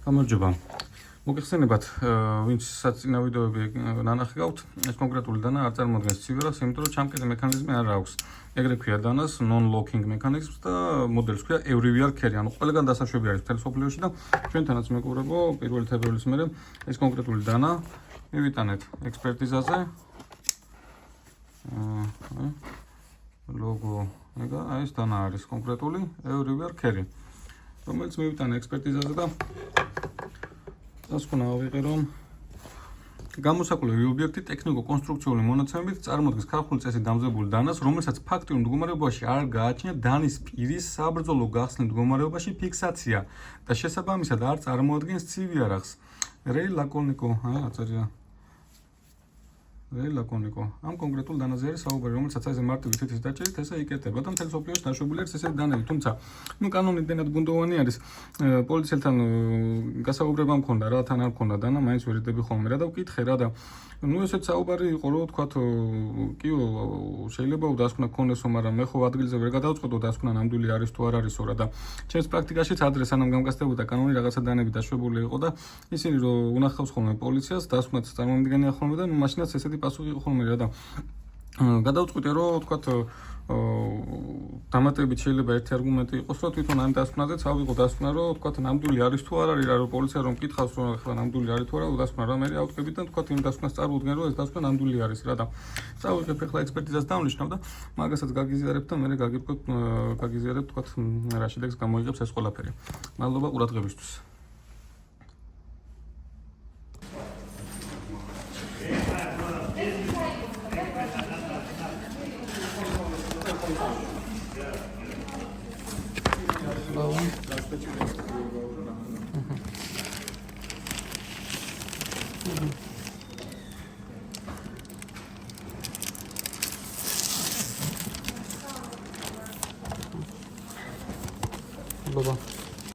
გამარჯობა. მოგეხსენებათ, ვინც საწინა ვიდეოები ნანახავთ, ეს კონკრეტული დანა არ წარმოადგენს ცივერას, იმიტომ რომ ჩამკეტი მექანიზმი არ აქვს. ეგრე ქვია დანას non-locking mechanisms და მოდელს ქვია everywhere carry, ანუ ყველგან დასაშვები არის მთელ სოფლიოში და ჩვენთანაც მეგობრებო, 1 თებერვლის მერე ეს კონკრეტული დანა მივიტანეთ ექსპერტიზაზე. ლოგო, ეს დანა არის კონკრეტული everywhere carry, რომელიც მივიტანე ექსპერტიზაზე და დასკვნა ავიღე, რომ გამოსაკვლევი ობიექტი ტექნიკო-კონსტრუქციული მონაცემებით წარმოადგენს ქართული წესით დამზადებული დანას, რომელსაც ფაქტიურ მდგომარეობაში არ გააჩნია დანის პირის საბრძოლო გახსნილ მდგომარეობაში ფიქსაცია და შესაბამისად არ წარმოადგენს ცივი არახს. რეი ლაკონიკო. ამ კონკრეტულ დანაზე არის საუბარი, რომელსაც ასე მარტივი თითის დაჭერით ესე იკეტება და მთელ სოფლიოში დაშვებული არის ესეთი დანები, თუმცა კანონიდან ბუნდოვანი არის. პოლიციელთან გასაუბრება მქონდა, რა თან არ მქონდა დანა, მაინც ვერ იდები ხოლმე რა და ვკითხე რა და ესეთ საუბარი იყო, რომ თქვათ, კიო, შეიძლება დასკვნა ქონესო, მაგრამ მე ხო ადგილზე ვერ გადავწყვეტო დასკვნა ნამდვილი არის თუ არ არისო რა და ჩემს პრაქტიკაშიც ადრე სანამ გამგასდებოდა კანონი რაღაცა დანები დაშვებული იყო და ისინი რომ უნახავს ხოლმე პოლიციას, დასკვნაც წარმომადგენია ხოლმე და მაშინაც ესეთი პასუხი იყო ხოლმე რა და გადავწყვიტე, რომ თქვათ დამატებით შეიძლება ერთი არგუმენტი იყოს, რომ თვითონ ამ დასკვნაზეც ავიღო დასკვნა, რომ თქვათ ნამდვილი არის თუ არ არის რა, რომ პოლიცია რომ მკითხავს, რომ ახლა ნამდვილი არის თუ არა, დასკვნა რა მე ავტკებით და თქვათ იმ დასკვნას წარმოუდგენ, რომ ეს დასკვნა ნამდვილი არის რა და წავიღებ ახლა ექსპერტიზას დავნიშნავ და მაგასაც გაგიზიარებ და მე გაგიზიარებ თქვათ რა შედეგს გამოიღებს ეს ყველაფერი. მადლობა ყურადღებისთვის. Baba.